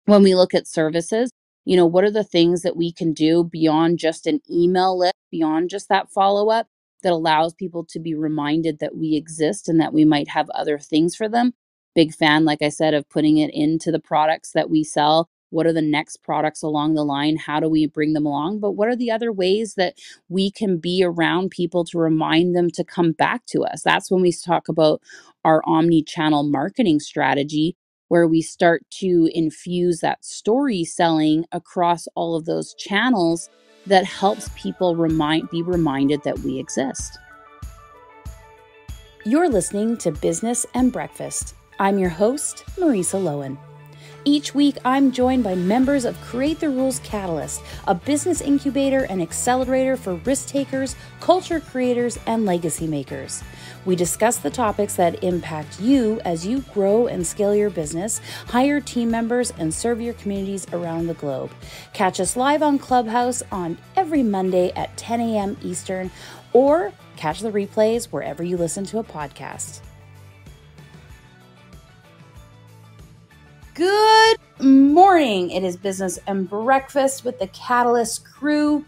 When we look at services, what are the things that we can do beyond just an email list, beyond just that follow up that allows people to be reminded that we exist and that we might have other things for them? Big fan, like I said, of putting it into the products that we sell. What are the next products along the line? How do we bring them along? But what are the other ways that we can be around people to remind them to come back to us? That's when we talk about our omni-channel marketing strategy, where we start to infuse that story selling across all of those channels that helps people be reminded that we exist. You're listening to Business and Breakfast. I'm your host, Marisa Lowen. Each week, I'm joined by members of Create the Rules Catalyst, a business incubator and accelerator for risk takers, culture creators, and legacy makers. We discuss the topics that impact you as you grow and scale your business, hire team members, and serve your communities around the globe. Catch us live on Clubhouse on every Monday at 10 a.m. Eastern, or catch the replays wherever you listen to a podcast. Good morning. It is Business and Breakfast with the Catalyst crew.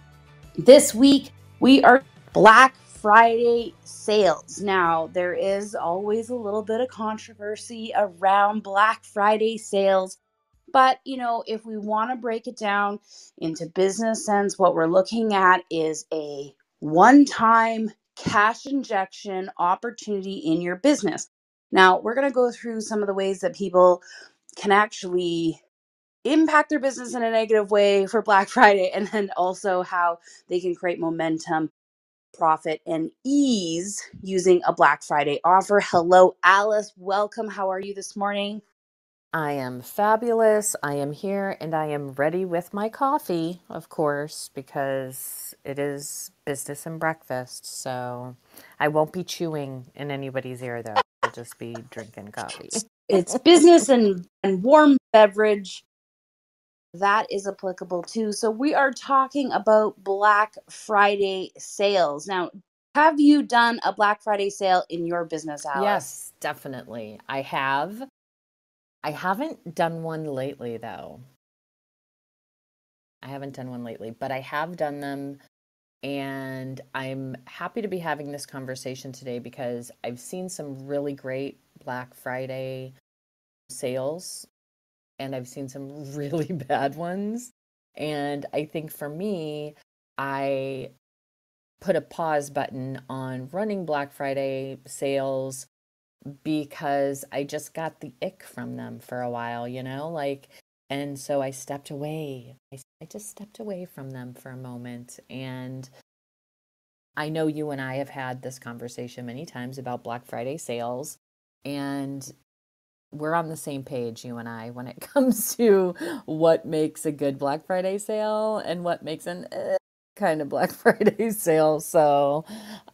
This week, we are Black Friday sales. Now, there is always a little bit of controversy around Black Friday sales, but if we want to break it down into business sense, what we're looking at is a one-time cash injection opportunity in your business. Now, we're going to go through some of the ways that people can actually impact their business in a negative way for Black Friday, and then also how they can create momentum, profit, and ease using a Black Friday offer. Hello, Alice. Welcome. How are you this morning? I am fabulous. I am here and I am ready with my coffee, of course, because it is business and breakfast. So I won't be chewing in anybody's ear, though. I'll just be drinking coffee. It's business and warm beverage. That is applicable too. So we are talking about Black Friday sales. Now, have you done a Black Friday sale in your business, Alice? Yes, definitely. I have. I haven't done one lately, though. But I have done them. And I'm happy to be having this conversation today because I've seen some really great Black Friday sales and I've seen some really bad ones. And I think for me, I put a pause button on running Black Friday sales because I just got the ick from them for a while, and so I stepped away. I just stepped away from them for a moment. And I know you and I have had this conversation many times about Black Friday sales, and we're on the same page, you and I, when it comes to what makes a good Black Friday sale and what makes an kind of Black Friday sale. So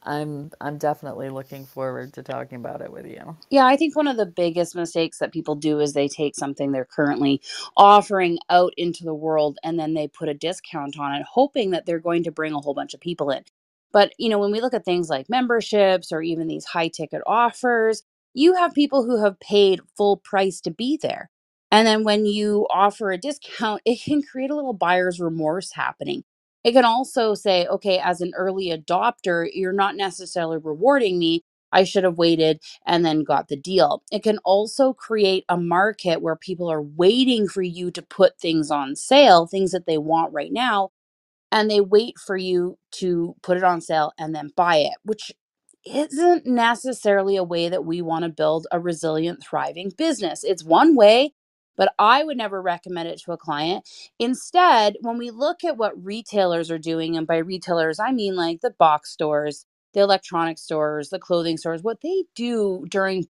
I'm definitely looking forward to talking about it with you. Yeah, I think one of the biggest mistakes that people do is they take something they're currently offering out into the world and then they put a discount on it, hoping that they're going to bring a whole bunch of people in. But, when we look at things like memberships or even these high ticket offers, you have people who have paid full price to be there. And then when you offer a discount, it can create a little buyer's remorse happening. It can also say, okay, as an early adopter, you're not necessarily rewarding me. I should have waited and then got the deal. It can also create a market where people are waiting for you to put things on sale, things that they want right now, and they wait for you to put it on sale and then buy it, which isn't necessarily a way that we want to build a resilient, thriving business. It's one way, but I would never recommend it to a client. Instead, when we look at what retailers are doing, and by retailers, I mean like the box stores, the electronic stores, the clothing stores, what they do during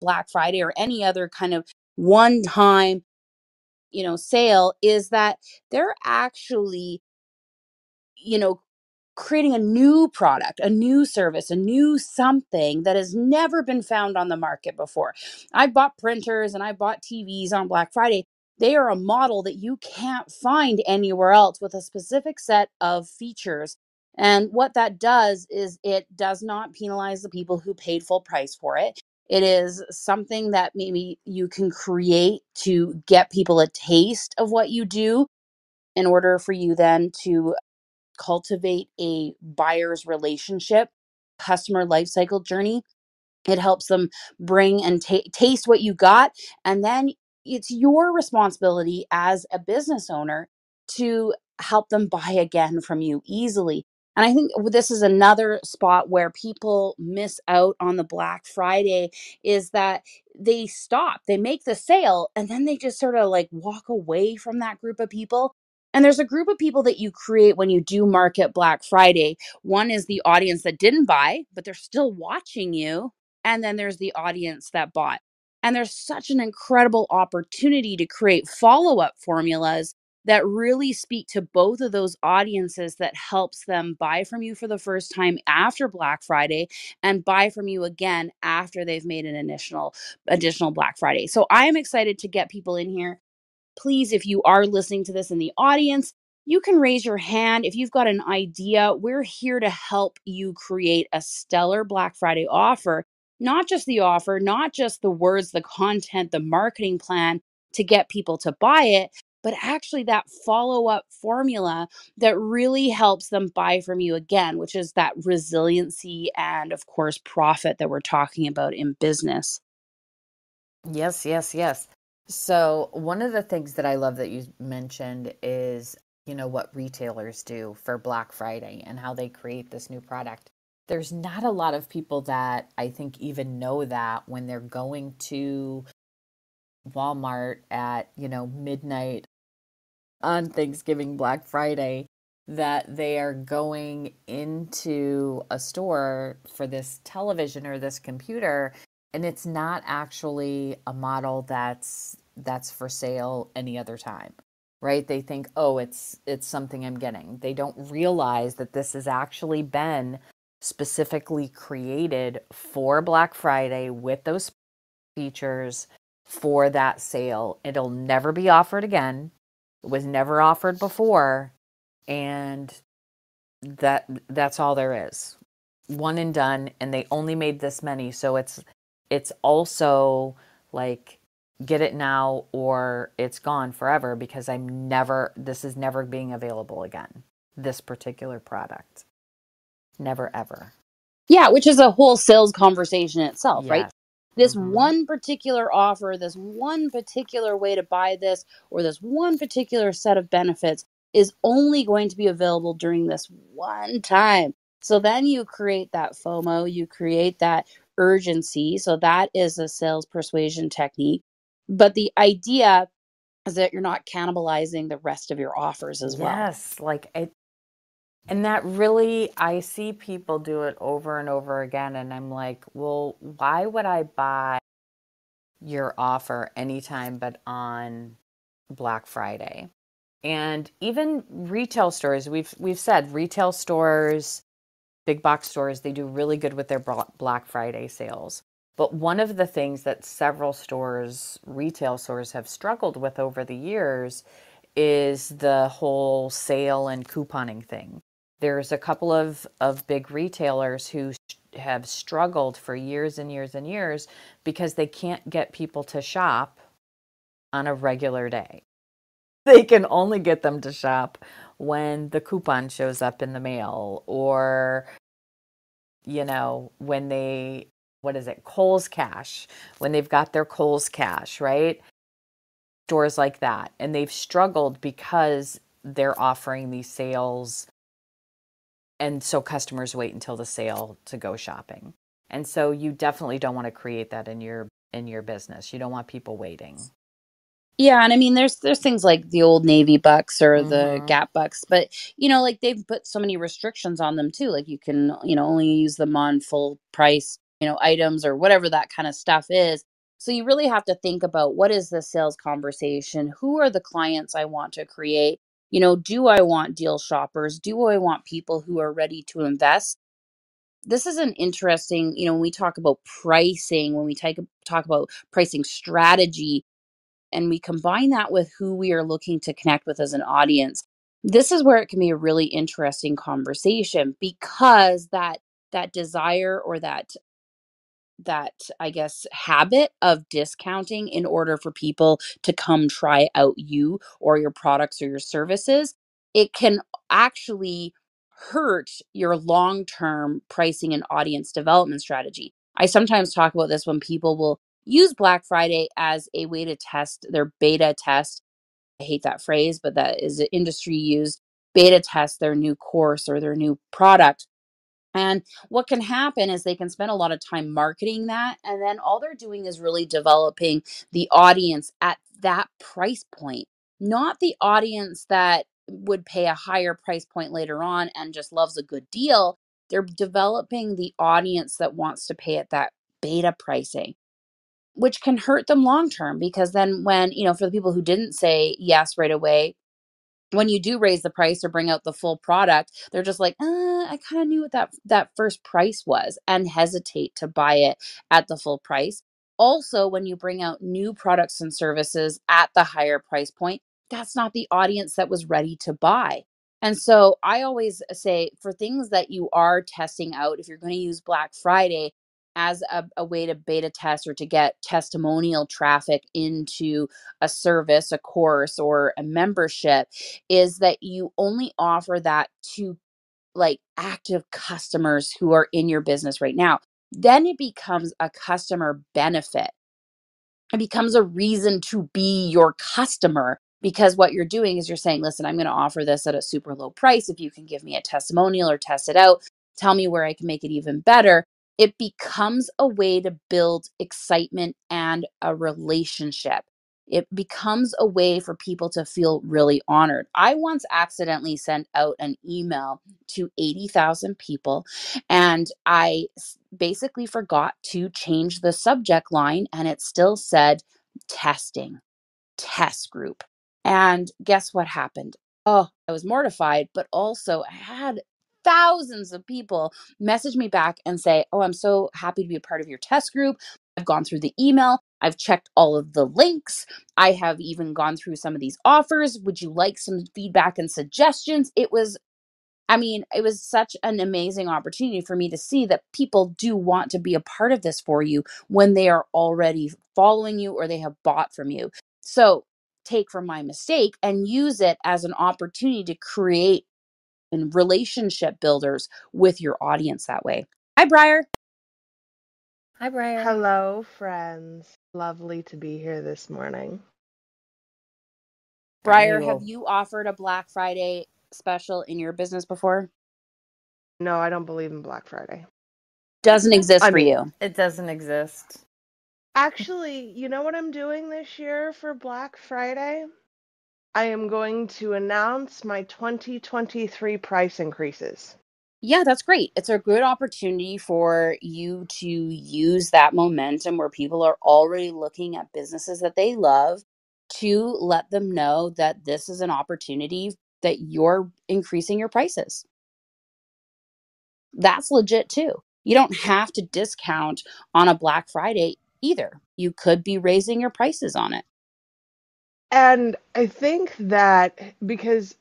Black Friday or any other kind of one time, sale is that they're actually, you know, creating a new product, a new service, a new something that has never been found on the market before. I bought printers and I bought TVs on Black Friday. They are a model that you can't find anywhere else with a specific set of features. And what that does is it does not penalize the people who paid full price for it. It is something that maybe you can create to get people a taste of what you do in order for you then to cultivate a buyer's relationship, customer life cycle journey. It helps them bring and taste what you got. And then it's your responsibility as a business owner to help them buy again from you easily. And I think this is another spot where people miss out on the Black Friday is that they stop, they make the sale, and then they just sort of like walk away from that group of people. And there's a group of people that you create when you do market Black Friday. One is the audience that didn't buy, but they're still watching you, and then there's the audience that bought. And there's such an incredible opportunity to create follow up formulas that really speak to both of those audiences that helps them buy from you for the first time after Black Friday and buy from you again after they've made an initial additional Black Friday. So I am excited to get people in here. Please, if you are listening to this in the audience, you can raise your hand. If you've got an idea, we're here to help you create a stellar Black Friday offer. Not just the offer, not just the words, the content, the marketing plan to get people to buy it, but actually that follow up formula that really helps them buy from you again, which is that resiliency and, of course, profit that we're talking about in business. Yes, yes, yes. So, one of the things that I love that you mentioned is, what retailers do for Black Friday and how they create this new product. There's not a lot of people that I think even know that when they're going to Walmart at, midnight on Thanksgiving, Black Friday, that they are going into a store for this television or this computer, and it's not actually a model that's for sale any other time. Right? They think, "Oh, it's something I'm getting." They don't realize that this has actually been specifically created for Black Friday with those features for that sale. It'll never be offered again. It was never offered before, and that's all there is. One and done, and they only made this many, so it's also like get it now or it's gone forever because this is never being available again. This particular product. Never ever. Yeah, which is a whole sales conversation itself, right? Yes. This Mhm. one particular offer, this one particular way to buy this, or this one particular set of benefits is only going to be available during this one time. So then you create that FOMO, you create that urgency. So that is a sales persuasion technique. But the idea is that you're not cannibalizing the rest of your offers as well. Yes, like it. And that really, I see people do it over and over again. And I'm like, well, why would I buy your offer anytime but on Black Friday? And even retail stores, we've said retail stores, big box stores, they do really good with their Black Friday sales. But one of the things that several stores, retail stores, have struggled with over the years is the whole sale and couponing thing. There's a couple of big retailers who have struggled for years and years and years because they can't get people to shop on a regular day. They can only get them to shop when the coupon shows up in the mail or, when what is it, Kohl's Cash, when they've got their Kohl's Cash, right? Stores like that. And they've struggled because they're offering these sales. And so customers wait until the sale to go shopping. And so you definitely don't want to create that in your business. You don't want people waiting. Yeah, and I mean, there's things like the Old Navy bucks or the Mhm. Gap bucks, but like they've put so many restrictions on them too. Like you can, only use them on full price, items or whatever that kind of stuff is. So you really have to think about what is the sales conversation? Who are the clients I want to create? Do I want deal shoppers? Do I want people who are ready to invest? This is an interesting, when we talk about pricing, when we talk about pricing strategy, and we combine that with who we are looking to connect with as an audience, this is where it can be a really interesting conversation because that desire or that that I guess habit of discounting in order for people to come try out you or your products or your services, it can actually hurt your long-term pricing and audience development strategy. I sometimes talk about this when people will use Black Friday as a way to test their beta test. I hate that phrase, but that is an industry used beta test their new course or their new product. And what can happen is they can spend a lot of time marketing that. And then all they're doing is really developing the audience at that price point, not the audience that would pay a higher price point later on and just loves a good deal. They're developing the audience that wants to pay at that beta pricing, which can hurt them long term because then when, for the people who didn't say yes right away, when you do raise the price or bring out the full product, they're just like, I kind of knew what that first price was and hesitate to buy it at the full price. Also, when you bring out new products and services at the higher price point, that's not the audience that was ready to buy. And so I always say for things that you are testing out, if you're going to use Black Friday as a way to beta test or to get testimonial traffic into a service, a course, or a membership, is that you only offer that to like active customers who are in your business right now. Then it becomes a customer benefit. It becomes a reason to be your customer because what you're doing is you're saying, listen, I'm going to offer this at a super low price. If you can give me a testimonial or test it out, tell me where I can make it even better. It becomes a way to build excitement and a relationship. It becomes a way for people to feel really honored. I once accidentally sent out an email to 80,000 people, and basically forgot to change the subject line, and it still said testing, test group. And guess what happened? Oh, I was mortified, but also I had thousands of people message me back and say, oh, I'm so happy to be a part of your test group. I've gone through the email. I've checked all of the links. I have even gone through some of these offers. Would you like some feedback and suggestions? It was such an amazing opportunity for me to see that people do want to be a part of this for you when they are already following you or they have bought from you. So take from my mistake and use it as an opportunity to create and relationship builders with your audience that way. Hi, Briar. Hi, Briar. Hello, friends. Lovely to be here this morning. Briar, You have will. you offered a Black Friday special in your business before? No, I don't believe in Black Friday. Doesn't exist I for mean, you. It doesn't exist. actually, you know what I'm doing this year for Black Friday? I am going to announce my 2023 price increases. Yeah, that's great. It's a good opportunity for you to use that momentum where people are already looking at businesses that they love to let them know that this is an opportunity that you're increasing your prices. That's legit too. You don't have to discount on a Black Friday either. You could be raising your prices on it. And I think that because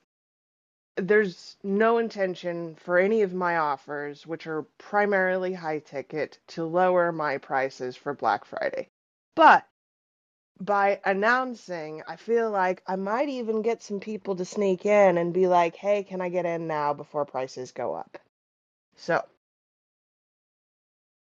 there's no intention for any of my offers, which are primarily high ticket, to lower my prices for Black Friday. But by announcing, I feel like I might even get some people to sneak in and be like, hey, can I get in now before prices go up? So,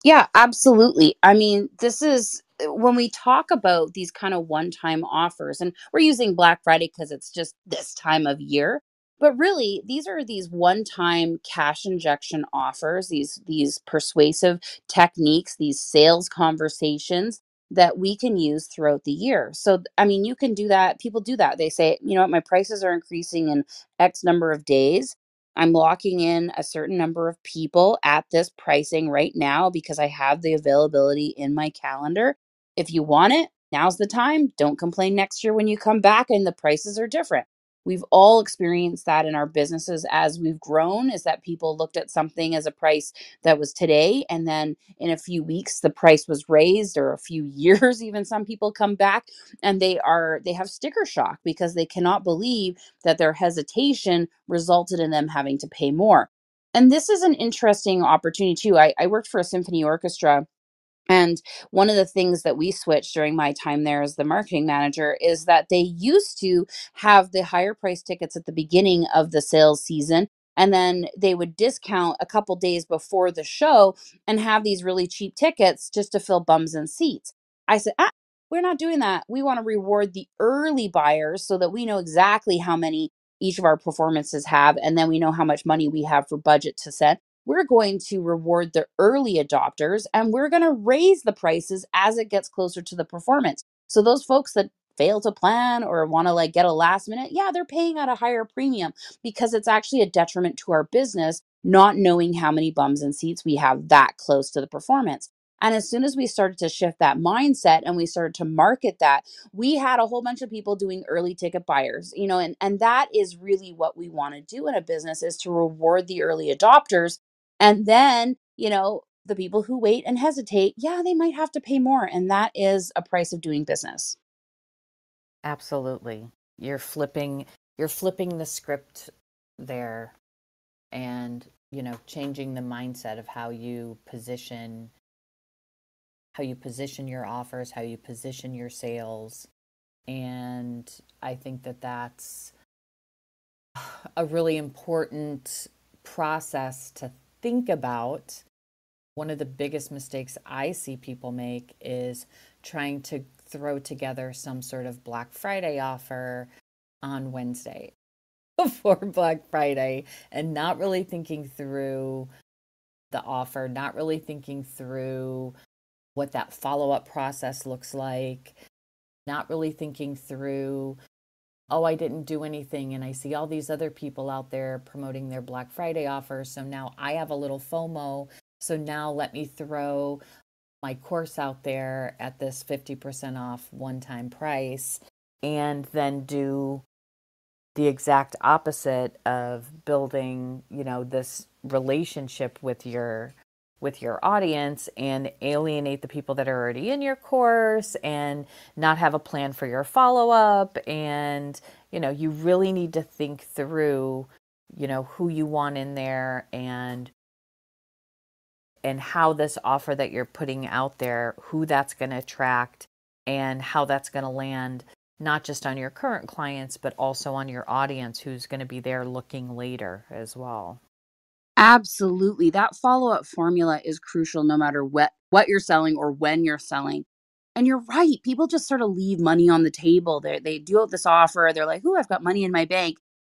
Yeah, absolutely. I mean, this is when we talk about these kind of one-time offers, and we're using Black Friday because it's just this time of year. But really, these are these one-time cash injection offers, these persuasive techniques, these sales conversations that we can use throughout the year. So, I mean, you can do that. People do that. They say, you know what, my prices are increasing in X number of days. I'm locking in a certain number of people at this pricing right now because I have the availability in my calendar. If you want it, now's the time. Don't complain next year when you come back and the prices are different. We've all experienced that in our businesses as we've grown, is that people looked at something as a price that was today, and then in a few weeks the price was raised, or a few years even some people come back and they have sticker shock because they cannot believe that their hesitation resulted in them having to pay more. And this is an interesting opportunity too. I worked for a symphony orchestra And one of the things that we switched during my time there as the marketing manager is that they used to have the higher price tickets at the beginning of the sales season. And then they would discount a couple days before the show and have these really cheap tickets just to fill bums and seats. I said, we're not doing that. We want to reward the early buyers so that we know exactly how many each of our performances have. And then we know how much money we have for budget to set. We're going to reward the early adopters and we're going to raise the prices as it gets closer to the performance. So those folks that fail to plan or want to like get a last minute, yeah, they're paying at a higher premium because it's actually a detriment to our business not knowing how many bums and seats we have that close to the performance. And as soon as we started to shift that mindset and we started to market that, we had a whole bunch of people doing early ticket buyers, and that is really what we want to do in a business is to reward the early adopters. And then, the people who wait and hesitate, yeah, they might have to pay more. And that is a price of doing business. Absolutely. You're flipping the script there and, changing the mindset of how you position your offers, how you position your sales. And I think that that's a really important process to think about. One of the biggest mistakes I see people make is trying to throw together some sort of Black Friday offer on Wednesday before Black Friday and not really thinking through the offer, not really thinking through what that follow up process looks like, not really thinking through, oh, I didn't do anything and I see all these other people out there promoting their Black Friday offers. So now I have a little FOMO. So now let me throw my course out there at this 50% off one-time price and then do the exact opposite of building, this relationship with your audience and alienate the people that are already in your course and not have a plan for your follow-up. And, you really need to think through, who you want in there and how this offer that you're putting out there, who that's going to attract and how that's going to land, not just on your current clients, but also on your audience who's going to be there looking later as well. Absolutely. That follow-up formula is crucial no matter what you're selling or when you're selling. And you're right. People just sort of leave money on the table. They do out this offer. They're like, "Ooh, I've got money in my bank."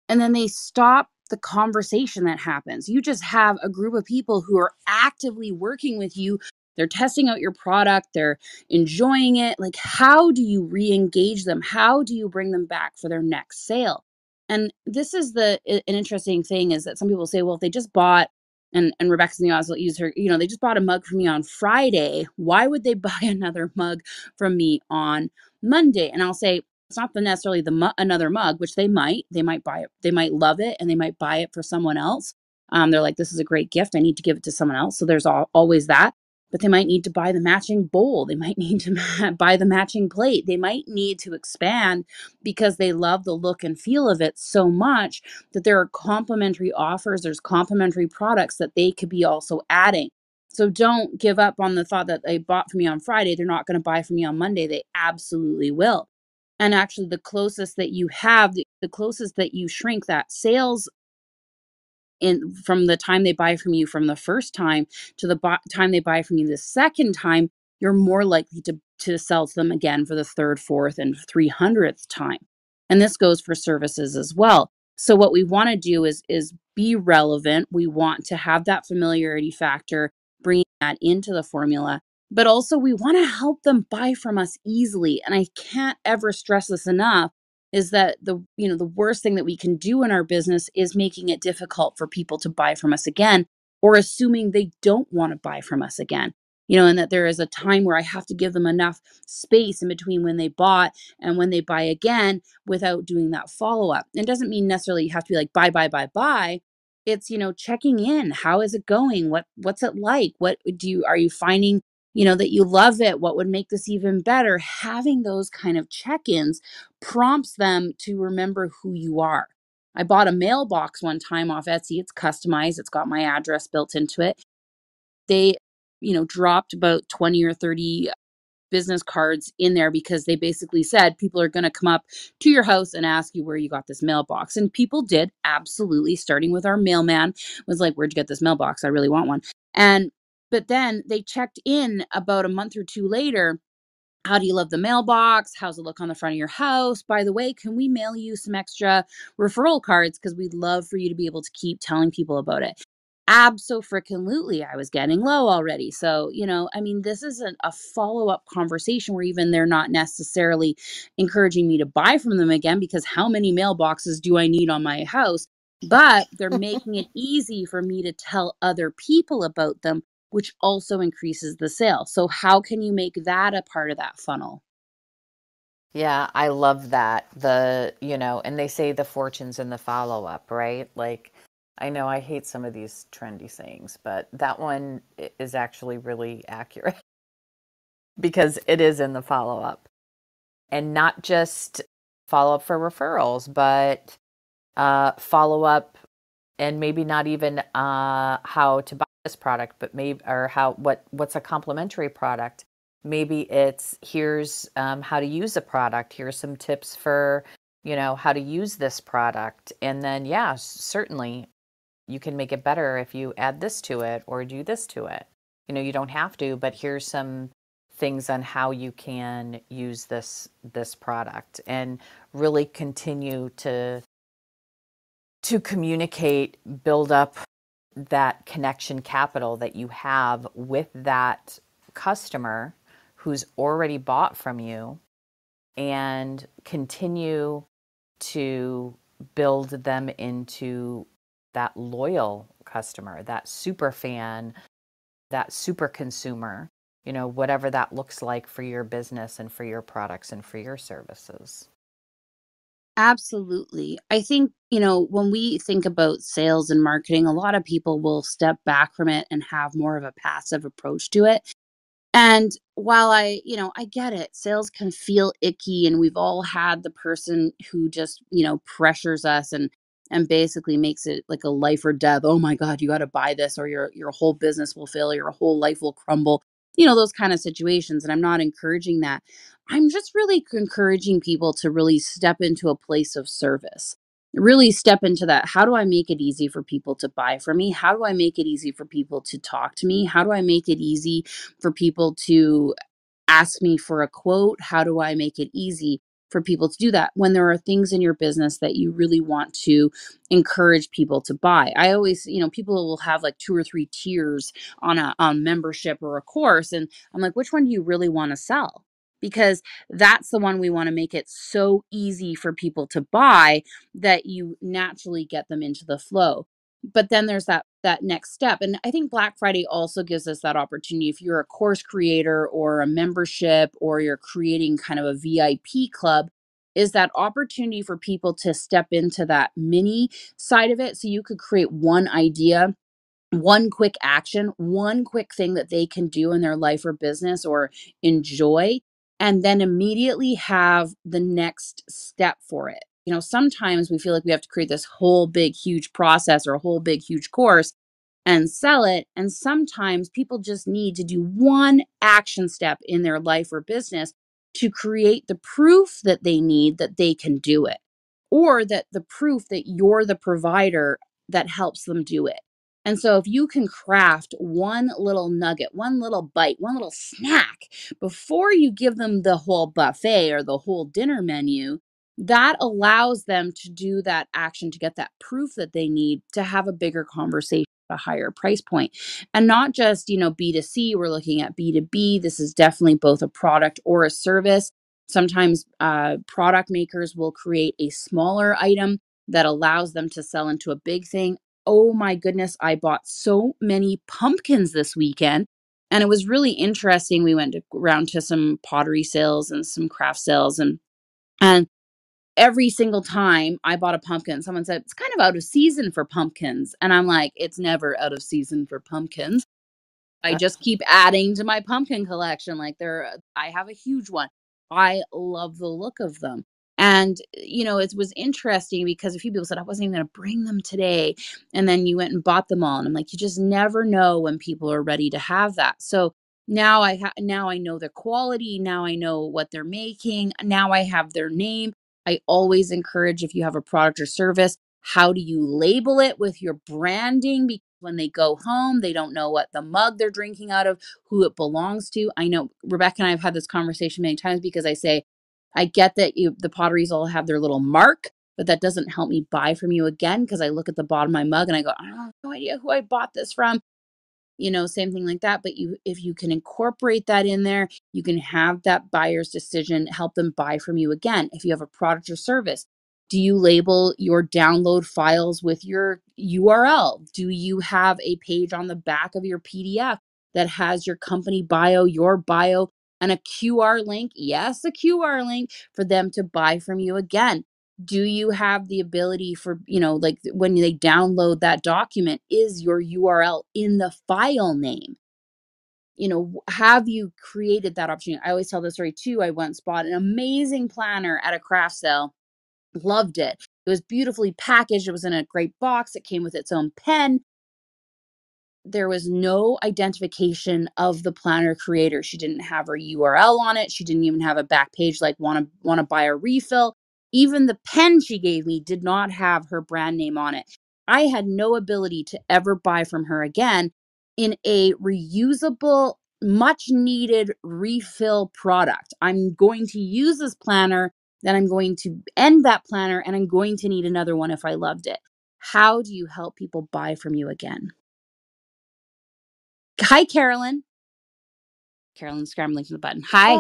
And then they stop the conversation that happens. You just have a group of people who are actively working with you. They're testing out your product. They're enjoying it. Like, how do you re-engage them? How do you bring them back for their next sale? And this is an interesting thing is that some people say, well, if they just bought, and Rebecca's in the audience will use her, they just bought a mug from me on Friday. Why would they buy another mug from me on Monday? And I'll say, it's not necessarily another mug, which they might buy it. They might love it and they might buy it for someone else. They're like, this is a great gift. I need to give it to someone else. So there's always that. But they might need to buy the matching bowl. They might need to buy the matching plate. They might need to expand because they love the look and feel of it so much that there are complementary offers, there's complementary products that they could be also adding. So don't give up on the thought that they bought from me on Friday, they're not going to buy from me on Monday. They absolutely will. And actually, the closest that you have, the closest that you shrink that sales in from the time they buy from you from the first time to the time they buy from you the second time, you're more likely to sell to them again for the third, fourth, and 300th time. And this goes for services as well. So what we want to do is be relevant. We want to have that familiarity factor, bringing that into the formula, but also we want to help them buy from us easily. And I can't ever stress this enough is that the worst thing that we can do in our business is making it difficult for people to buy from us again or assuming they don't want to buy from us again. And that there is a time where I have to give them enough space in between when they bought and when they buy again without doing that follow up. It doesn't mean necessarily you have to be like buy buy buy buy. It's checking in. How is it going? What's it like? What are you finding that you love it? What would make this even better? Having those kind of check-ins prompts them to remember who you are. I bought a mailbox one time off Etsy. It's customized. It's got my address built into it. dropped about 20 or 30 business cards in there because they basically said people are going to come up to your house and ask you where you got this mailbox. And people did, absolutely, starting with our mailman was like, "Where'd you get this mailbox? I really want one." And but then they checked in about a month or two later. "How do you love the mailbox? How's it look on the front of your house? By the way, can we mail you some extra referral cards? Because we'd love for you to be able to keep telling people about it." Abso-freaking-lutely, I was getting low already. So, I mean, this isn't a follow-up conversation where even they're not necessarily encouraging me to buy from them again, because how many mailboxes do I need on my house? But they're making it easy for me to tell other people about them, which also increases the sale. So how can you make that a part of that funnel? Yeah, I love that. And they say the fortune's in the follow-up, right? Like, I know I hate some of these trendy sayings, but that one is actually really accurate because it is in the follow-up. And not just follow-up for referrals, but follow-up, and maybe not even how to buy this product, but maybe, or what's a complementary product. Maybe it's, here's how to use a product. Here's some tips for, how to use this product. And then, yeah, certainly you can make it better if you add this to it or do this to it. You don't have to, but here's some things on how you can use this product, and really continue to communicate, build up that connection capital that you have with that customer who's already bought from you, and continue to build them into that loyal customer, that super fan, that super consumer, whatever that looks like for your business and for your products and for your services. Absolutely. I think, when we think about sales and marketing, a lot of people will step back from it and have more of a passive approach to it. And while I get it, sales can feel icky, and we've all had the person who just, pressures us and basically makes it like a life or death. "Oh my God, you got to buy this or your whole business will fail, your whole life will crumble." Those kind of situations. And I'm not encouraging that. I'm just really encouraging people to really step into a place of service. Really step into that. How do I make it easy for people to buy from me? How do I make it easy for people to talk to me? How do I make it easy for people to ask me for a quote? How do I make it easy for people to do that when there are things in your business that you really want to encourage people to buy? I always, people will have like two or three tiers on membership or a course, and I'm like, which one do you really want to sell? Because that's the one we want to make it so easy for people to buy that you naturally get them into the flow. But then there's that next step. And I think Black Friday also gives us that opportunity. If you're a course creator or a membership, or you're creating kind of a VIP club, is that opportunity for people to step into that mini side of it. So you could create one idea, one quick action, one quick thing that they can do in their life or business or enjoy, and then immediately have the next step for it. Sometimes we feel like we have to create this whole big, huge process or a whole big, huge course and sell it. And sometimes people just need to do one action step in their life or business to create the proof that they need that they can do it, or that the proof that you're the provider that helps them do it. And so if you can craft one little nugget, one little bite, one little snack before you give them the whole buffet or the whole dinner menu, that allows them to do that action, to get that proof that they need to have a bigger conversation at a higher price point. And not just, B2C, we're looking at B2B. This is definitely both a product or a service. Sometimes product makers will create a smaller item that allows them to sell into a big thing. Oh my goodness, I bought so many pumpkins this weekend. And it was really interesting. We went around to some pottery sales and some craft sales, and every single time I bought a pumpkin, someone said, "It's kind of out of season for pumpkins." And I'm like, it's never out of season for pumpkins. I just keep adding to my pumpkin collection. Like I have a huge one. I love the look of them. And, it was interesting because a few people said, I wasn't even going to bring them today. And then you went and bought them all. And I'm like, you just never know when people are ready to have that. So now I know their quality. Now I know what they're making. Now I have their name. I always encourage, if you have a product or service, how do you label it with your branding? Because when they go home, they don't know what the mug they're drinking out of, who it belongs to. I know Rebecca and I have had this conversation many times because I say, I get that the potteries all have their little mark, but that doesn't help me buy from you again, because I look at the bottom of my mug and I go, I have no idea who I bought this from. Same thing like that. But if you can incorporate that in there, you can have that buyer's decision, help them buy from you again. If you have a product or service, do you label your download files with your URL? Do you have a page on the back of your PDF that has your company bio, your bio, and a QR link? Yes, a QR link for them to buy from you again. Do you have the ability for, like when they download that document, is your URL in the file name? Have you created that opportunity? I always tell this story too. I once bought an amazing planner at a craft sale, loved it. It was beautifully packaged. It was in a great box. It came with its own pen. There was no identification of the planner creator. She didn't have her URL on it. She didn't even have a back page like want to buy a refill. Even the pen she gave me did not have her brand name on it. I had no ability to ever buy from her again in a reusable, much needed refill product. I'm going to use this planner, then I'm going to end that planner, and I'm going to need another one if I loved it. How do you help people buy from you again? Hi, Carolyn. Carolyn's scrambling for the button. Hi.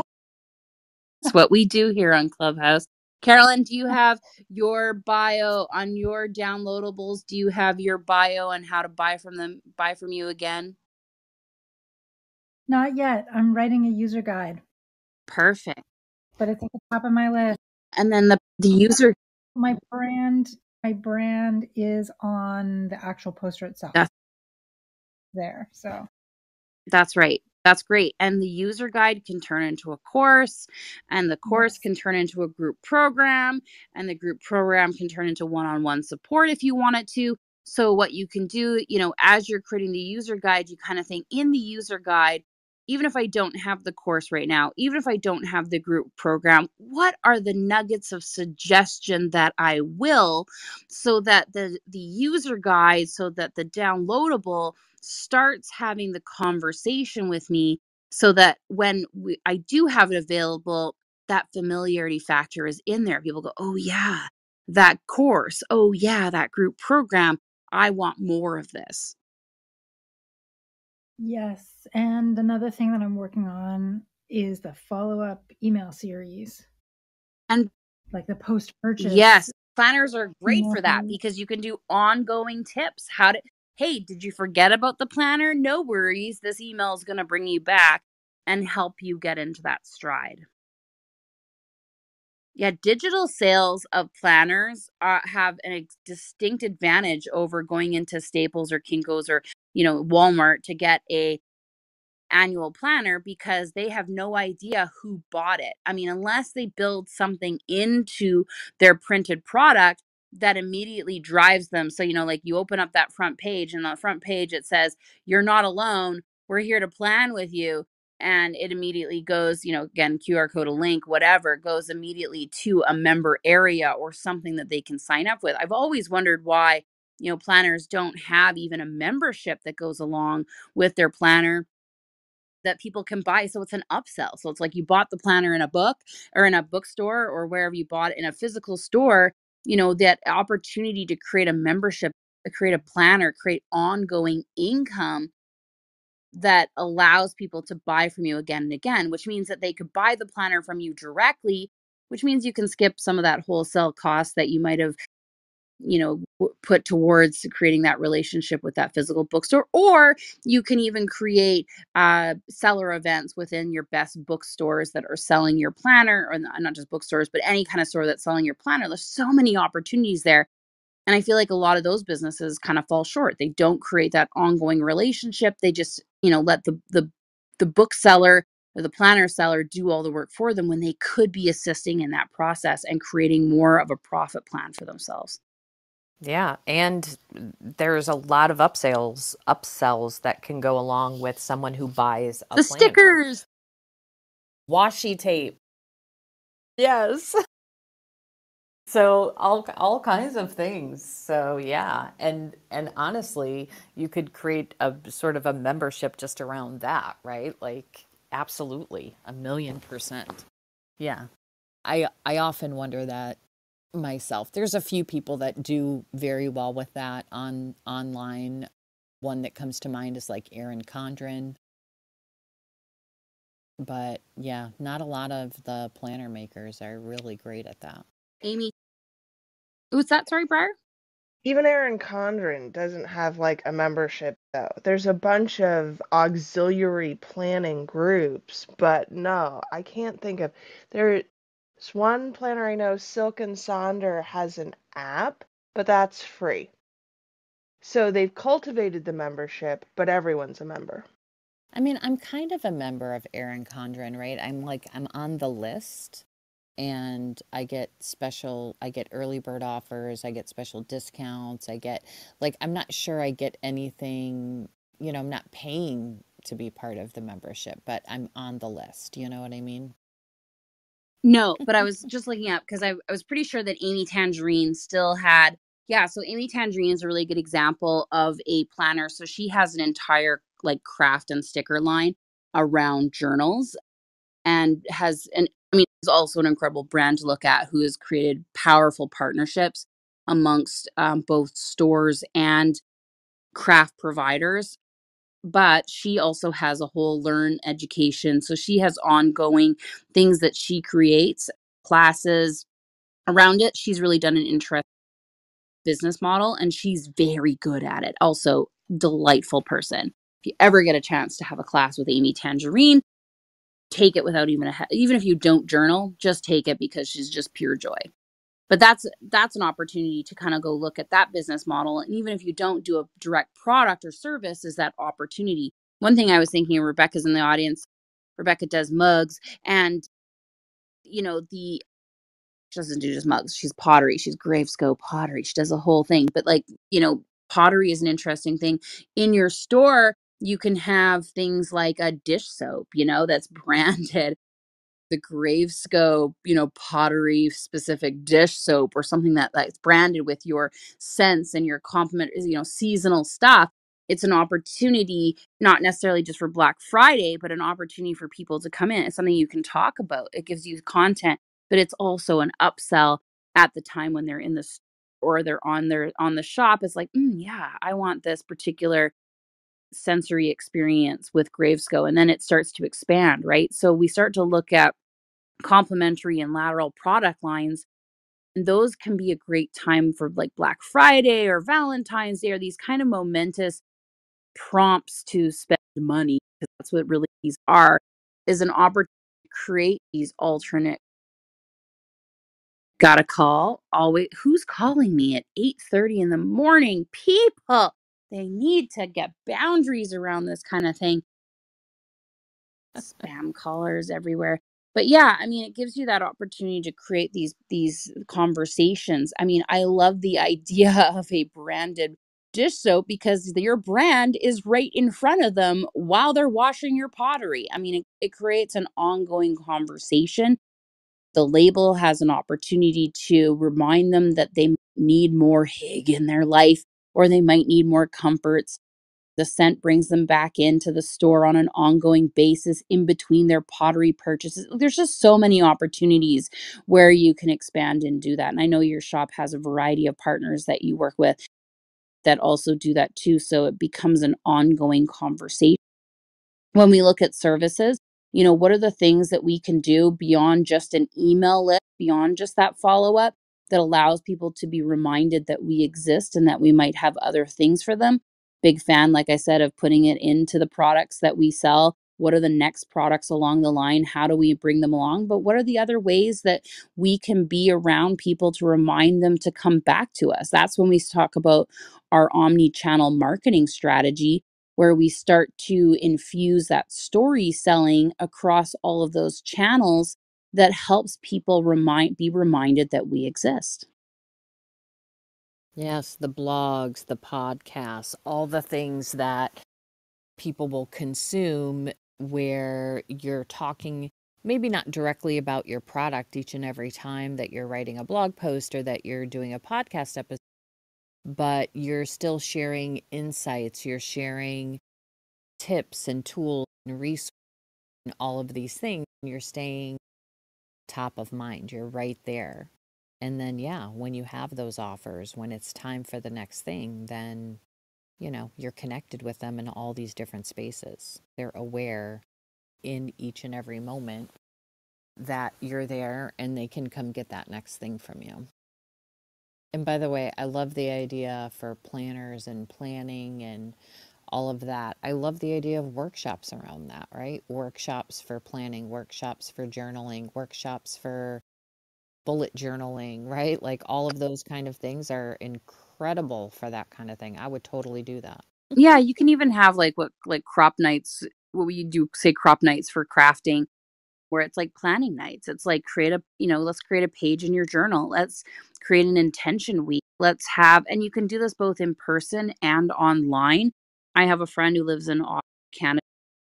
It's what we do here on Clubhouse. Carolyn, do you have your bio on your downloadables? Do you have your bio and how to buy from you again? Not yet. I'm writing a user guide, Perfect. but it's at the top of my list. And then the user. My brand is on the actual poster itself. There. So That's right. That's great. And the user guide can turn into a course, and the course can turn into a group program, and the group program can turn into one-on-one support if you want it to. So what you can do, as you're creating the user guide, you kind of think in the user guide, even if I don't have the course right now, even if I don't have the group program, what are the nuggets of suggestion that I will, so that the user guide, so that the downloadable starts having the conversation with me, so that when I do have it available, that familiarity factor is in there. People go, oh yeah, that course. Oh yeah, that group program. I want more of this. Yes. And another thing that I'm working on is the follow-up email series. And like the post-purchase. Yes, planners are great for that because you can do ongoing tips. Hey, did you forget about the planner? No worries. This email is going to bring you back and help you get into that stride. Yeah, digital sales of planners have a distinct advantage over going into Staples or Kinko's or, Walmart to get a annual planner, because they have no idea who bought it. I mean, unless they build something into their printed product that immediately drives them. So, like you open up that front page, and on the front page it says, "You're not alone. We're here to plan with you." And it immediately goes, again, QR code, a link, whatever, goes immediately to a member area or something that they can sign up with. I've always wondered why, planners don't have even a membership that goes along with their planner that people can buy. So it's an upsell. So it's like you bought the planner in a book or in a bookstore or wherever you bought it in a physical store, that opportunity to create a membership, create a planner, create ongoing income that allows people to buy from you again and again, which means that they could buy the planner from you directly, which means you can skip some of that wholesale cost that you might have put towards creating that relationship with that physical bookstore. Or you can even create seller events within your best bookstores that are selling your planner, or not just bookstores, but any kind of store that's selling your planner. There's so many opportunities there. And I feel like a lot of those businesses kind of fall short. They don't create that ongoing relationship. They just, let the bookseller or the planner seller do all the work for them when they could be assisting in that process and creating more of a profit plan for themselves. Yeah, and there's a lot of upsells that can go along with someone who buys a The planner. stickers, Washi tape. Yes. So all kinds of things. So yeah, and honestly, you could create a sort of a membership just around that, right? Like absolutely, 1,000,000%. Yeah. I often wonder that myself. There's a few people that do very well with that online. One that comes to mind is like Erin Condren. But yeah, not a lot of the planner makers are really great at that. Amy. Who's that? Sorry, Briar? Even Erin Condren doesn't have like a membership though. There's a bunch of auxiliary planning groups, but no, I can't think of. There's one planner I know, Silk and Sonder, has an app, but that's free. So they've cultivated the membership, but everyone's a member. I mean, I'm kind of a member of Erin Condren, right? I'm on the list and I get early bird offers, I get special discounts, I'm not sure I get anything, I'm not paying to be part of the membership, but I'm on the list. You know what I mean? No, but I was just looking up because I was pretty sure that Amy Tangerine still had. Yeah, so Amy Tangerine is a really good example of a planner. So she has an entire like craft and sticker line around journals and is also an incredible brand to look at who has created powerful partnerships amongst both stores and craft providers. But she also has a whole learn education. So she has ongoing things that she creates, classes around it. She's really done an interesting business model and she's very good at it. Also, delightful person. If you ever get a chance to have a class with Amy Tangerine, take it without even if you don't journal, just take it because she's just pure joy. But that's an opportunity to kind of go look at that business model. And even if you don't do a direct product or service, is that opportunity. One thing I was thinking, Rebecca's in the audience. Rebecca does mugs and the she doesn't do just mugs. She's pottery. She's Gravesco pottery. She does a whole thing. But pottery is an interesting thing. In your store, you can have things like a dish soap, that's branded the Gravesco, pottery specific dish soap or something that's branded with your scents and your compliment, seasonal stuff. It's an opportunity, not necessarily just for Black Friday, but an opportunity for people to come in. It's something you can talk about. It gives you content, but it's also an upsell at the time when they're in the store or they're on the shop. It's like, yeah, I want this particular sensory experience with Gravesco. And then it starts to expand, right? So we start to look at complementary and lateral product lines. And those can be a great time for like Black Friday or Valentine's Day or these kind of momentous prompts to spend money, because that's what really these are, is an opportunity to create these alternate. Got a call. Always, who's calling me at 8:30 in the morning? People, they need to get boundaries around this kind of thing. Spam callers everywhere. But yeah, it gives you that opportunity to create these conversations. I love the idea of a branded dish soap because your brand is right in front of them while they're washing your pottery. It creates an ongoing conversation. The label has an opportunity to remind them that they need more hig in their life or they might need more comforts. The scent brings them back into the store on an ongoing basis in between their pottery purchases. There's just so many opportunities where you can expand and do that. And I know your shop has a variety of partners that you work with that also do that too. So it becomes an ongoing conversation. When we look at services, what are the things that we can do beyond just an email list, beyond just that follow up that allows people to be reminded that we exist and that we might have other things for them? Big fan, like I said, of putting it into the products that we sell. What are the next products along the line? How do we bring them along? But what are the other ways that we can be around people to remind them to come back to us? That's when we talk about our omni channel marketing strategy. where we start to infuse that story selling across all of those channels that helps people be reminded that we exist. Yes, the blogs, the podcasts, all the things that people will consume where you're talking maybe not directly about your product each and every time that you're writing a blog post or that you're doing a podcast episode, but you're still sharing insights, you're sharing tips and tools and resources and all of these things. You're staying top of mind. You're right there. And then, yeah, when you have those offers, when it's time for the next thing, then, you're connected with them in all these different spaces. They're aware in each and every moment that you're there and they can come get that next thing from you. And by the way, I love the idea for planners and planning and all of that. I love the idea of workshops around that, right? Workshops for planning, workshops for journaling, workshops for bullet journaling, right? Like all of those kind of things are incredible for that kind of thing. I would totally do that. Yeah, you can even have like crop nights, what we do say crop nights for crafting, where it's like planning nights. It's like let's create a page in your journal. Let's create an intention week. And you can do this both in person and online. I have a friend who lives in Canada,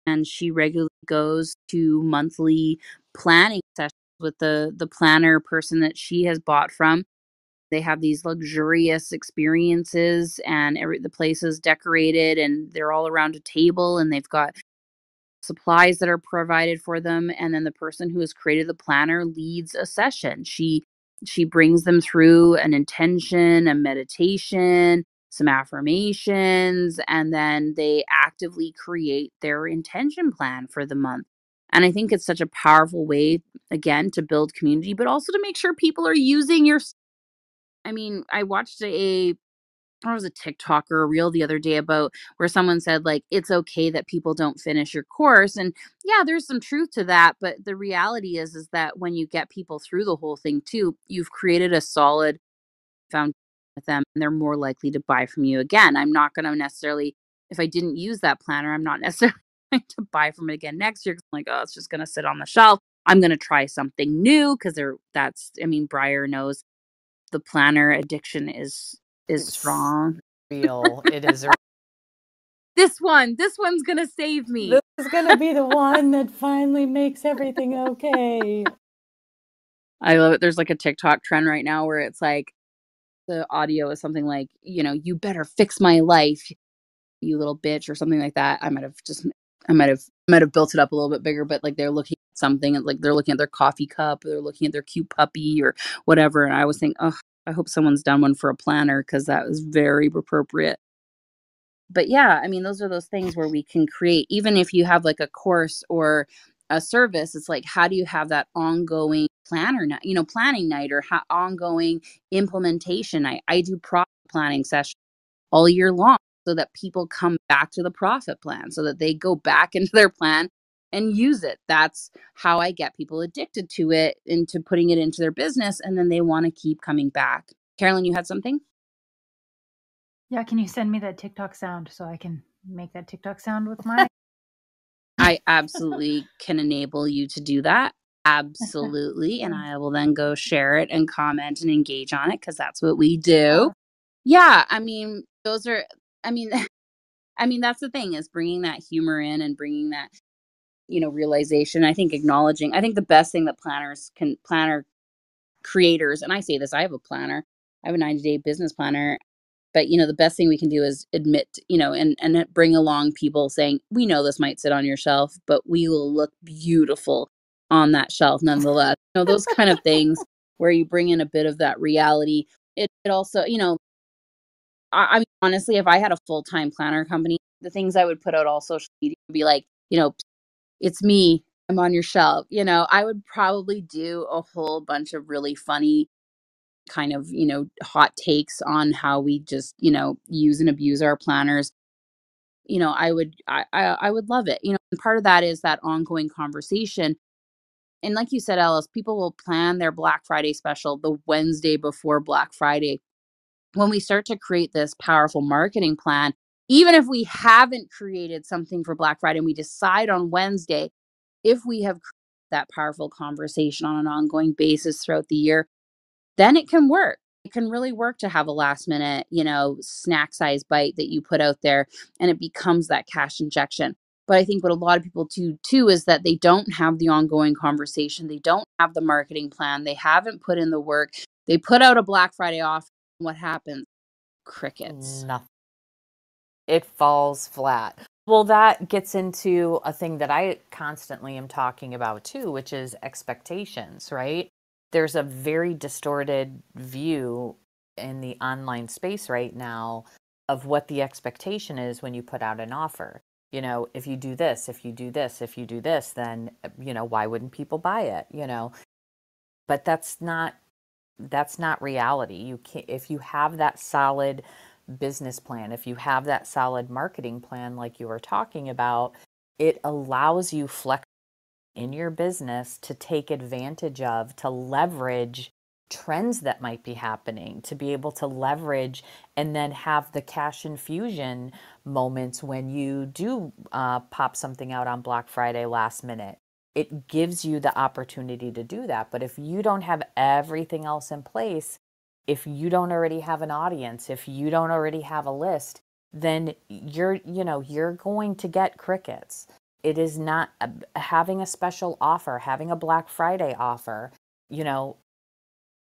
and she regularly goes to monthly planning sessions with the planner person that she has bought from. They have these luxurious experiences, and the place is decorated, and they're all around a table, and they've got supplies that are provided for them, and then the person who has created the planner leads a session. She brings them through an intention, a meditation, some affirmations, and then they actively create their intention plan for the month. And I think it's such a powerful way, again, to build community, but also to make sure people are using your. I mean, I watched there was a TikTok or a reel the other day about where someone said, like, it's okay that people don't finish your course. And yeah, there's some truth to that. But the reality is that when you get people through the whole thing too, you've created a solid foundation with them, and they're more likely to buy from you again. I'm not going to necessarily, if I didn't use that planner, I'm not necessarily going to buy from it again next year. 'Cause I'm like, oh, it's just going to sit on the shelf. I'm going to try something new because Breyer knows the planner addiction is It's strong. real. It is. This one's gonna save me. This is going to be the one that finally makes everything okay. I love it. There's like a TikTok trend right now where it's like the audio is something like, you better fix my life, you little bitch, or something like that. I might have built it up a little bit bigger, but like they're looking at something, and like they're looking at their coffee cup, or they're looking at their cute puppy or whatever. And I was thinking, oh, I hope someone's done one for a planner, because that was very appropriate. But yeah, I mean, those are those things where we can create, even if you have like a course or a service, it's like, how do you have that ongoing planning night, or ongoing implementation night? I do profit planning sessions all year long so that people come back to the profit plan, so that they go back into their plan and use it. That's how I get people addicted to it, into putting it into their business, and then they want to keep coming back. Carolyn, you had something? Yeah, can you send me that TikTok sound so I can make that TikTok sound with my I absolutely can enable you to do that. Absolutely. And I will then go share it and comment and engage on it, because that's what we do. Yeah. I mean, I mean, that's the thing, is bringing that humor in and bringing that, realization. I think the best thing that planner creators, and I say this, I have a planner, I have a 90-day business planner. But, the best thing we can do is admit, and bring along people saying, we know this might sit on your shelf, but we will look beautiful on that shelf nonetheless. Those kind of things where you bring in a bit of that reality. It also, I mean, honestly, if I had a full-time planner company, the things I would put out all social media would be like, it's me, I'm on your shelf. I would probably do a whole bunch of really funny kind of, hot takes on how we just, use and abuse our planners. I would love it. And part of that is that ongoing conversation. And like you said, Alice, people will plan their Black Friday special the Wednesday before Black Friday. When we start to create this powerful marketing plan, even if we haven't created something for Black Friday and we decide on Wednesday, if we have that powerful conversation on an ongoing basis throughout the year, then it can work. It can really work to have a last minute, snack size bite that you put out there and it becomes that cash injection. But I think what a lot of people do too is that they don't have the ongoing conversation. They don't have the marketing plan. They haven't put in the work. They put out a Black Friday offer. What happens? Crickets. Nothing. It falls flat. Well, that gets into a thing that I constantly am talking about too, which is expectations, right? There's a very distorted view in the online space right now of what the expectation is when you put out an offer. If you do this, if you do this, if you do this, then, why wouldn't people buy it? But that's not reality. You can't, if you have that solid business plan, if you have that solid marketing plan, like you were talking about, it allows you flex in your business to take advantage of, to leverage trends that might be happening, to be able to leverage and then have the cash infusion moments when you do pop something out on Black Friday last minute. It gives you the opportunity to do that. But if you don't have everything else in place, if you don't already have an audience, if you don't already have a list, then you're going to get crickets. It is not having a special offer, having a Black Friday offer,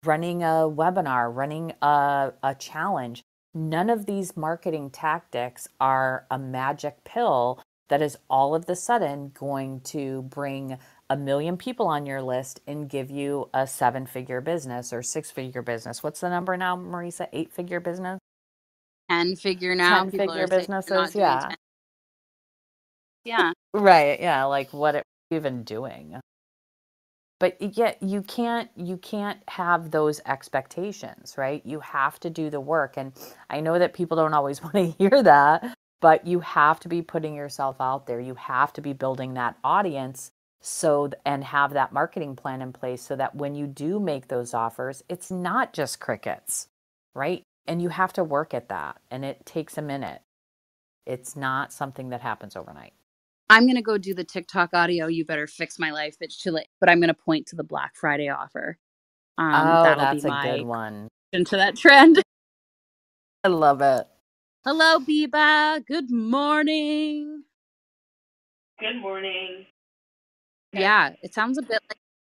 running a webinar, running a challenge. None of these marketing tactics are a magic pill that is all of the sudden going to bring 1 million people on your list and give you a 7-figure business or 6-figure business. What's the number now, Marisa? 8-figure business? 10-figure now. 10-figure businesses, yeah. Yeah. Right, yeah, like what are you even doing? But yet you can't have those expectations, right? You have to do the work. And I know that people don't always want to hear that, but you have to be putting yourself out there. You have to be building that audience and have that marketing plan in place so that when you do make those offers, it's not just crickets, right? And you have to work at that. And it takes a minute. It's not something that happens overnight. I'm going to go do the TikTok audio. You better fix my life. It's too late. But I'm going to point to the Black Friday offer. That'll that's be a my good one. into that trend. I love it. Hello, Biba. Good morning. Good morning. Yeah, it sounds a bit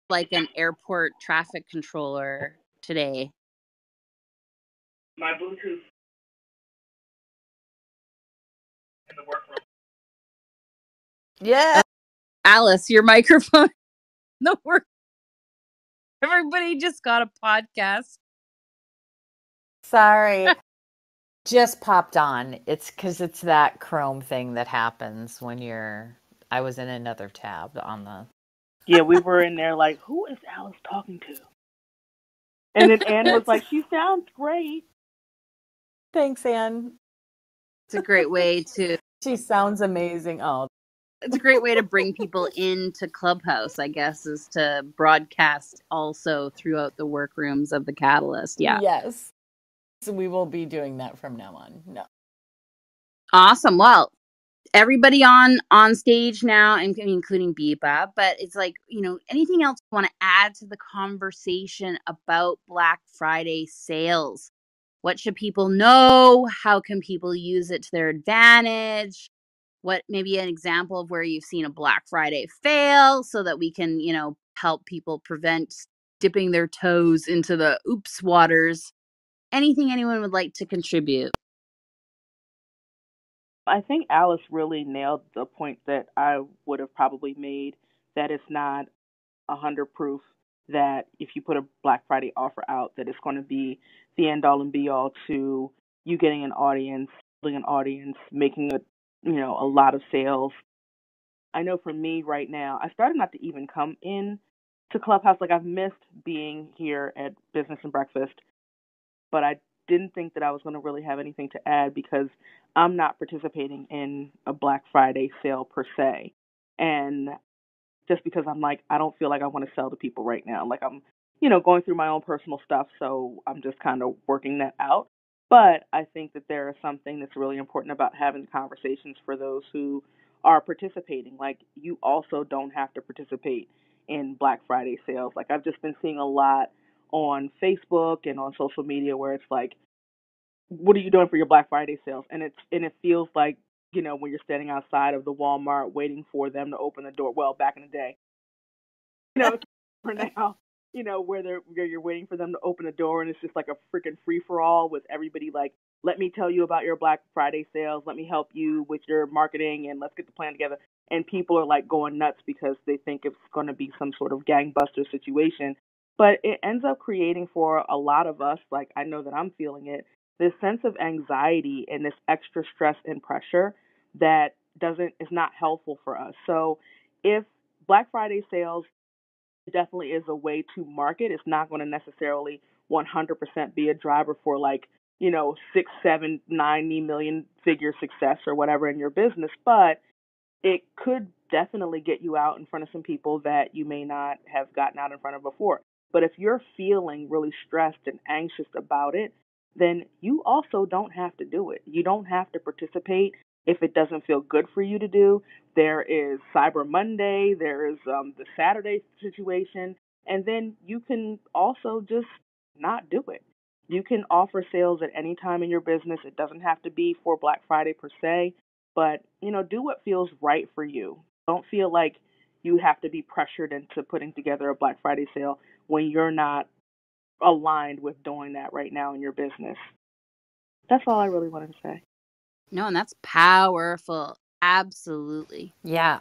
like an airport traffic controller today. My Bluetooth in the workroom. Yeah. Alice, your microphone. No work. Everybody just got a podcast. Sorry. Just popped on. It's because it's that Chrome thing that happens when I was in another tab on the. Yeah, we were in there like, who is Alice talking to? And then Anne was like, she sounds great. Thanks, Anne. It's a great way to. She sounds amazing. Oh. It's a great way to bring people into Clubhouse, I guess, is to broadcast also throughout the workrooms of the Catalyst. Yeah. Yes. So we will be doing that from now on. No. Awesome. Well, everybody on stage now, including Biba, but it's like, anything else you want to add to the conversation about Black Friday sales? What should people know? How can people use it to their advantage? What maybe an example of where you've seen a Black Friday fail so that we can, help people prevent dipping their toes into the oops waters. Anything anyone would like to contribute? I think Alice really nailed the point that I would have probably made, that it's not 100 proof that if you put a Black Friday offer out that it's going to be the end all and be all to you getting an audience, building an audience, making a lot of sales. I know for me right now, I started not to even come in to Clubhouse. Like, I've missed being here at Business and Breakfast, but I didn't think that I was going to really have anything to add because I'm not participating in a Black Friday sale per se. And just because I'm like, I don't feel like I want to sell to people right now. Like, I'm, going through my own personal stuff, so I'm just kind of working that out. But I think that there is something that's really important about having conversations for those who are participating. Like, you also don't have to participate in Black Friday sales. Like, I've just been seeing a lot on Facebook and on social media where it's like, what are you doing for your Black Friday sales? And it feels like, when you're standing outside of the Walmart waiting for them to open the door. Well, back in the day, it's for now, where you're waiting for them to open the door, and it's just like a freaking free for all with everybody like, let me tell you about your Black Friday sales, let me help you with your marketing, and let's get the plan together. And people are like going nuts because they think it's going to be some sort of gangbuster situation. But it ends up creating for a lot of us, like I know that I'm feeling it, this sense of anxiety and this extra stress and pressure that doesn't is not helpful for us. So if Black Friday sales definitely is a way to market. It's not going to necessarily 100% be a driver for like, 6, 7, 90 million figure success or whatever in your business, but it could definitely get you out in front of some people that you may not have gotten out in front of before. But if you're feeling really stressed and anxious about it, then you also don't have to do it. You don't have to participate if it doesn't feel good for you to do. There is Cyber Monday, there is the Saturday situation, and then you can also just not do it. You can offer sales at any time in your business. It doesn't have to be for Black Friday per se, but do what feels right for you. Don't feel like you have to be pressured into putting together a Black Friday sale when you're not aligned with doing that right now in your business. That's all I really wanted to say. No, and that's powerful. Absolutely. Yeah.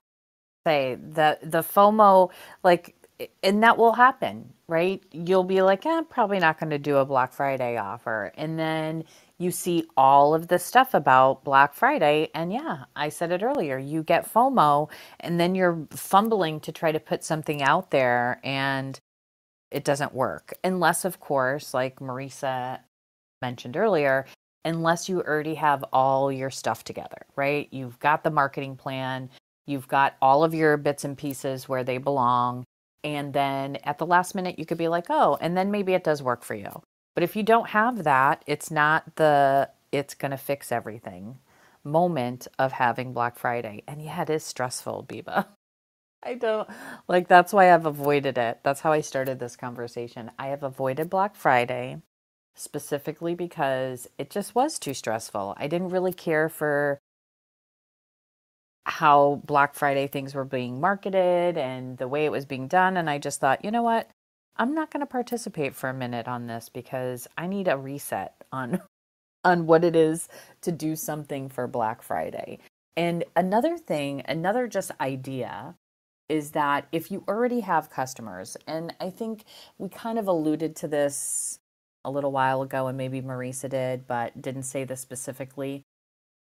Say the FOMO, like, and that will happen, right? You'll be like, I'm probably not going to do a Black Friday offer. And then you see all of the stuff about Black Friday. And yeah, I said it earlier, you get FOMO and then you're fumbling to try to put something out there and it doesn't work. Unless, of course, like Marisa mentioned earlier, unless you already have all your stuff together, right? You've got the marketing plan, you've got all of your bits and pieces where they belong. And then at the last minute, you could be like, oh, and then maybe it does work for you. But if you don't have that, it's not it's going to fix everything moment of having Black Friday. And yeah, it is stressful, Biba. I don't like, that's why I've avoided it. That's how I started this conversation. I have avoided Black Friday specifically because it just was too stressful. I didn't really care for how Black Friday things were being marketed and the way it was being done. And I just thought, you know what? I'm not going to participate for a minute on this because I need a reset on on what it is to do something for Black Friday. And another thing, another just idea is that if you already have customers, and I think we kind of alluded to this a little while ago, and maybe Marisa did, but didn't say this specifically.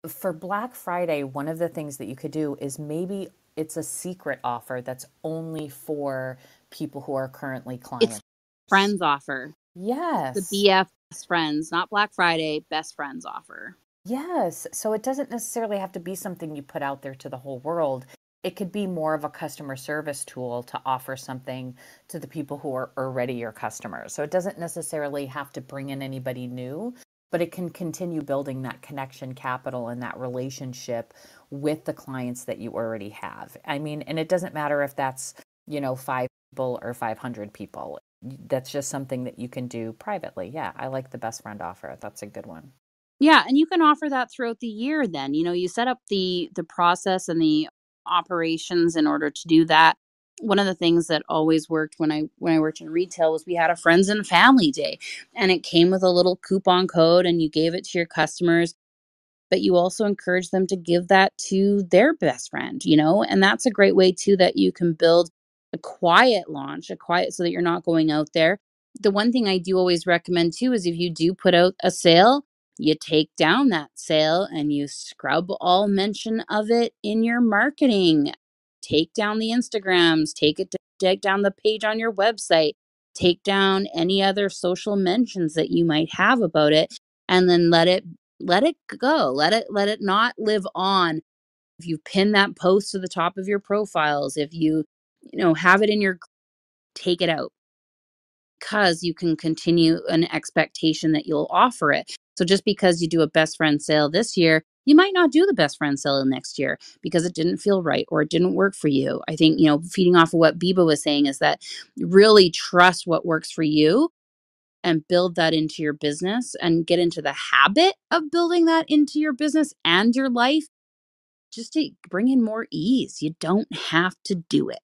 For Black Friday, one of the things that you could do is maybe it's a secret offer that's only for people who are currently clients. It's friends offer. Yes. The BF best friends, not Black Friday, best friends offer. Yes. So it doesn't necessarily have to be something you put out there to the whole world. It could be more of a customer service tool to offer something to the people who are already your customers. So it doesn't necessarily have to bring in anybody new, but it can continue building that connection capital and that relationship with the clients that you already have. I mean, and it doesn't matter if that's, 5 people or 500 people. That's just something that you can do privately. Yeah, I like the best friend offer. That's a good one. Yeah, and you can offer that throughout the year then. You set up the process and the operations in order to do that. One of the things that always worked when I worked in retail was we had a friends and family day, and it came with a little coupon code, and you gave it to your customers, but you also encourage them to give that to their best friend, and that's a great way too that you can build a quiet launch, so that you're not going out there. The one thing I do always recommend too is if you do put out a sale, you take down that sale and you scrub all mention of it in your marketing. Take down the Instagrams, take down the page on your website, take down any other social mentions that you might have about it, and then let it go. Let it not live on. If you pin that post to the top of your profiles, if have it in your, take it out, because you can continue an expectation that you'll offer it. So just because you do a best friend sale this year, you might not do the best friend sale next year because it didn't feel right or it didn't work for you. I think, feeding off of what Biba was saying is that really trust what works for you and build that into your business and get into the habit of building that into your business and your life just to bring in more ease. You don't have to do it.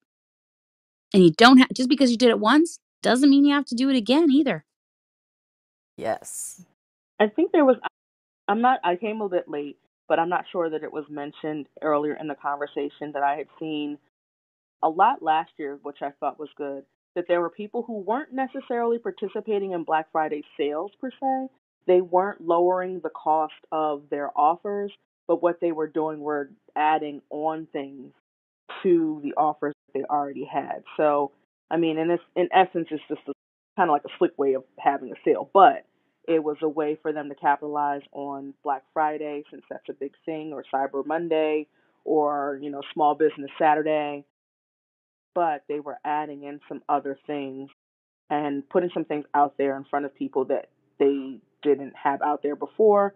And you don't have, just because you did it once doesn't mean you have to do it again either. Yes. I think I came a bit late, but I'm not sure that it was mentioned earlier in the conversation that I had seen a lot last year, which I thought was good, that there were people who weren't necessarily participating in Black Friday sales per se. They weren't lowering the cost of their offers, but what they were doing were adding on things to the offers that they already had. So, I mean, in essence, it's just kind of like a slick way of having a sale, but it was a way for them to capitalize on Black Friday, since that's a big thing, or Cyber Monday, or Small Business Saturday. But they were adding in some other things and putting some things out there in front of people that they didn't have out there before,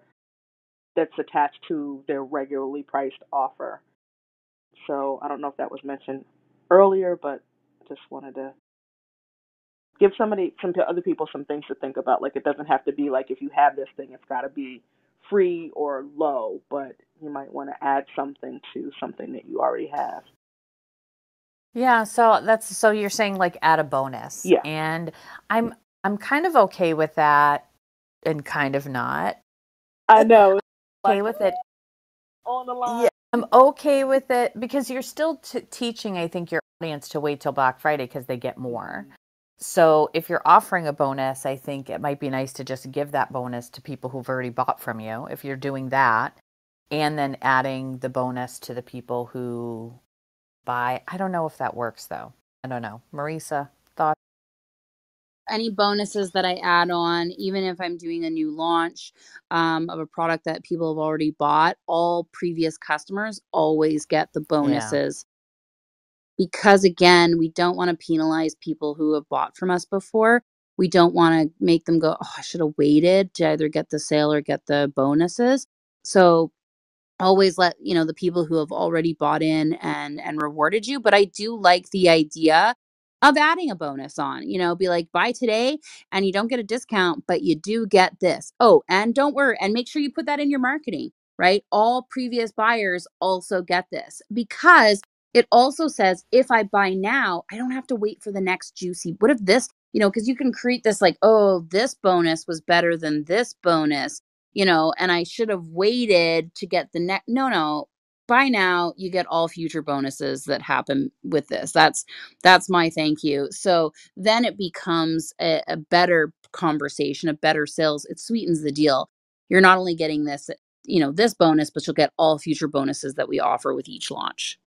that's attached to their regularly priced offer. So I don't know if that was mentioned earlier, but just wanted to give some other people some things to think about. Like, it doesn't have to be like, if you have this thing, it's got to be free or low, but you might want to add something to something that you already have. Yeah, so you're saying like add a bonus. Yeah. And I'm kind of okay with that and kind of not. I know. Okay with it. On the line. Yeah, I'm okay with it because you're still teaching, I think, your audience to wait till Black Friday because they get more. So if you're offering a bonus, I think it might be nice to just give that bonus to people who've already bought from you, if you're doing that, and then adding the bonus to the people who buy. I don't know if that works though. I don't know. Marisa, thoughts? Any bonuses that I add on, even if I'm doing a new launch of a product that people have already bought, all previous customers always get the bonuses. Because again, we don't want to penalize people who have bought from us before. We don't want to make them go, oh, I should have waited to either get the sale or get the bonuses. So always let the people who have already bought in and rewarded you. But I do like the idea of adding a bonus on, be like, buy today and you don't get a discount, but you do get this. Oh, and don't worry, and make sure you put that in your marketing, right? All previous buyers also get this, because it also says, if I buy now, I don't have to wait for the next juicy. What if this, because you can create this like, oh, this bonus was better than this bonus, and I should have waited to get the next. No. By now, you get all future bonuses that happen with this. That's my thank you. So then it becomes a better conversation, a better sales. It sweetens the deal. You're not only getting this bonus, but you'll get all future bonuses that we offer with each launch.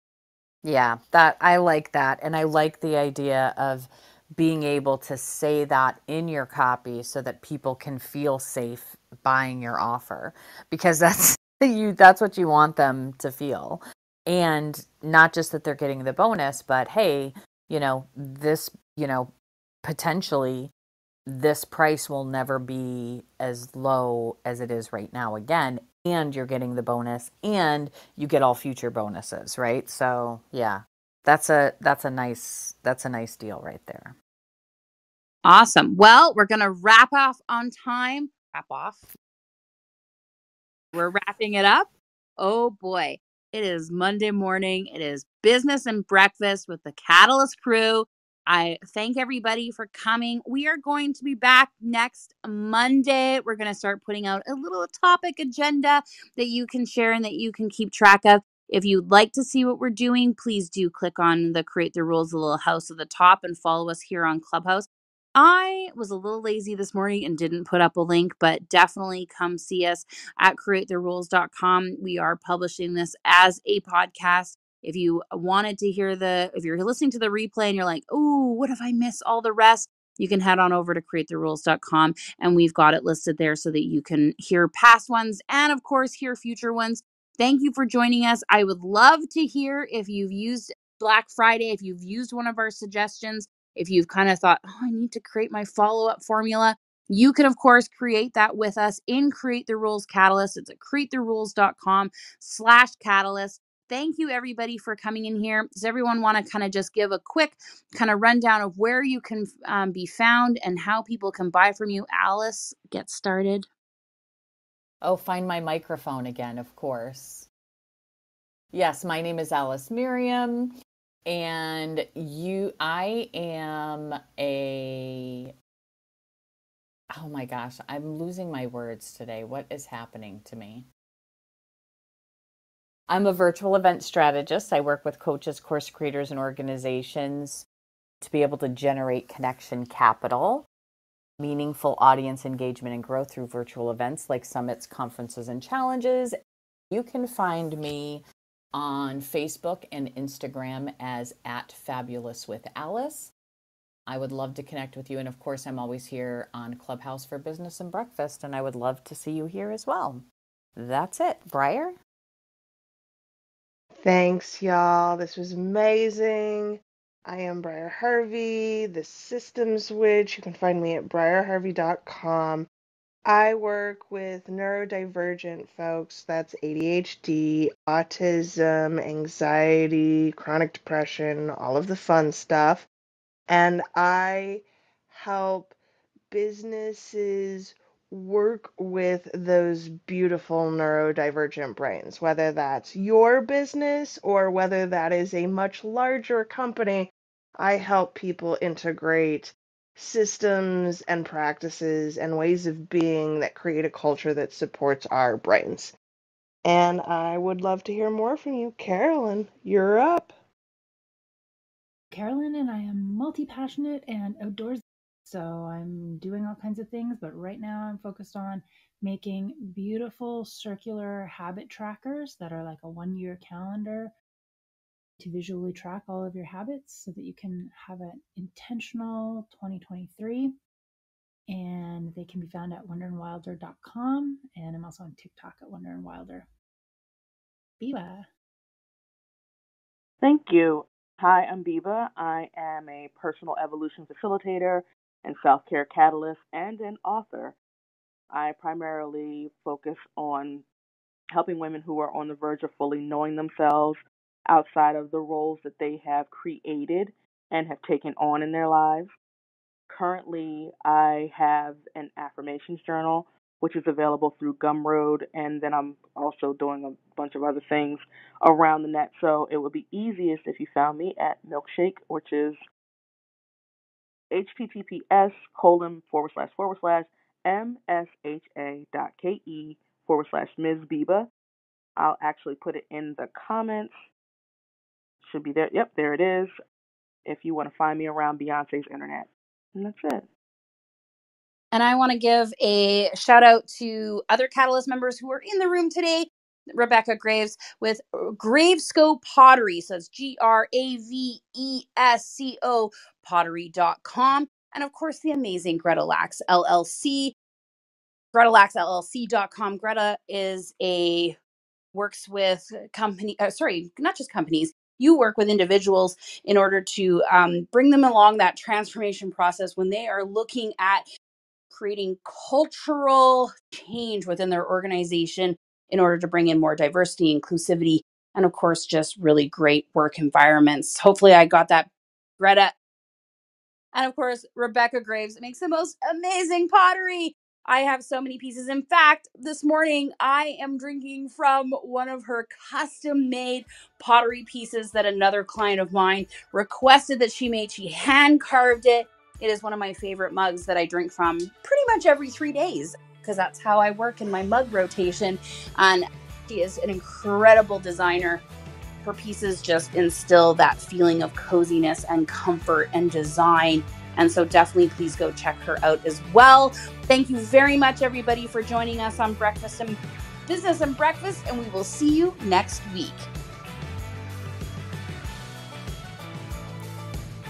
Yeah, that I like that. And I like the idea of being able to say that in your copy so that people can feel safe buying your offer, because that's what you want them to feel. And not just that they're getting the bonus, but hey, this, potentially this price will never be as low as it is right now again, and you're getting the bonus and you get all future bonuses, right? So yeah, that's a nice deal right there. Awesome. Well, we're gonna wrap off on time. Wrap off. We're wrapping it up. Oh boy. It is Monday morning. It is business and breakfast with the Catalyst crew. I thank everybody for coming. We are going to be back next Monday. We're going to start putting out a little topic agenda that you can share and that you can keep track of. If you'd like to see what we're doing, please do click on the Create the Rules, the little house at the top, and follow us here on Clubhouse. I was a little lazy this morning and didn't put up a link, but definitely come see us at createtherules.com. We are publishing this as a podcast. If you wanted to hear if you're listening to the replay and you're like, oh, what if I miss all the rest? You can head on over to createtherules.com and we've got it listed there so that you can hear past ones and, of course, hear future ones. Thank you for joining us. I would love to hear if you've used Black Friday, if you've used one of our suggestions, if you've kind of thought, oh, I need to create my follow-up formula. You can, of course, create that with us in Create the Rules Catalyst. It's at createtherules.com/catalyst. Thank you, everybody, for coming in here. Does everyone want to kind of just give a quick kind of rundown of where you can be found and how people can buy from you? Alice, get started. Oh, find my microphone again, of course. Yes, my name is Alice Miriam, and I am oh my gosh, I'm losing my words today. What is happening to me? I'm a virtual event strategist. I work with coaches, course creators, and organizations to be able to generate connection capital, meaningful audience engagement, and growth through virtual events like summits, conferences, and challenges. You can find me on Facebook and Instagram as @FabulousWithAlice. I would love to connect with you. And of course, I'm always here on Clubhouse for Business and Breakfast, and I would love to see you here as well. That's it. Briar? Thanks, y'all. This was amazing. I am Briar Harvey, the Systems Witch. You can find me at briarharvey.com. I work with neurodivergent folks. That's ADHD, autism, anxiety, chronic depression, all of the fun stuff. And I help businesses work with those beautiful neurodivergent brains, whether that's your business or whether that is a much larger company. I help people integrate systems and practices and ways of being that create a culture that supports our brains. And I would love to hear more from you. Carolyn, you're up. Carolyn, and I am multi-passionate and outdoors. So I'm doing all kinds of things, but right now I'm focused on making beautiful circular habit trackers that are like a 1-year calendar to visually track all of your habits so that you can have an intentional 2023. And they can be found at wonderandwilder.com. And I'm also on TikTok at Wonder and Wilder. Biba. Thank you. Hi, I'm Biba. I am a personal evolution facilitator and self-care catalyst and an author. I primarily focus on helping women who are on the verge of fully knowing themselves outside of the roles that they have created and have taken on in their lives. Currently, I have an affirmations journal, which is available through Gumroad, and then I'm also doing a bunch of other things around the net. So it would be easiest if you found me at Milkshake, which is https://msha.ke/Ms Biba. I'll actually put it in the comments. Should be there. Yep, there it is. If you want to find me around Beyonce's internet. And that's it. And I want to give a shout out to other Catalyst members who are in the room today. Rebecca Graves with Gravesco Pottery. So it's GRAVESCO pottery.com. And of course, the amazing Greta Lax LLC. GretaLaxLLC.com. Greta works with not just companies. You work with individuals in order to bring them along that transformation process when they are looking at creating cultural change within their organization in order to bring in more diversity, inclusivity, and of course, just really great work environments. Hopefully I got that, Greta. And of course, Rebecca Graves makes the most amazing pottery. I have so many pieces. In fact, this morning I am drinking from one of her custom made pottery pieces that another client of mine requested that she made. She hand carved it. It is one of my favorite mugs that I drink from pretty much every 3 days because that's how I work in my mug rotation. And she is an incredible designer. Her pieces just instill that feeling of coziness and comfort and design. And so definitely please go check her out as well. Thank you very much, everybody, for joining us on Business and Breakfast, and we will see you next week.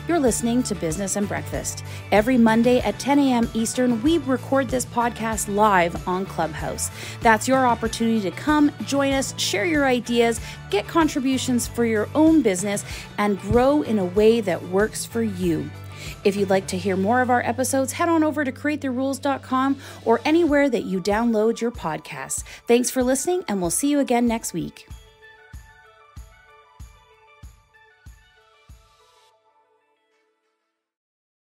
You're listening to Business and Breakfast. Every Monday at 10 a.m. Eastern, we record this podcast live on Clubhouse. That's your opportunity to come, join us, share your ideas, get contributions for your own business, and grow in a way that works for you. If you'd like to hear more of our episodes, head on over to createtherules.com or anywhere that you download your podcasts. Thanks for listening, and we'll see you again next week.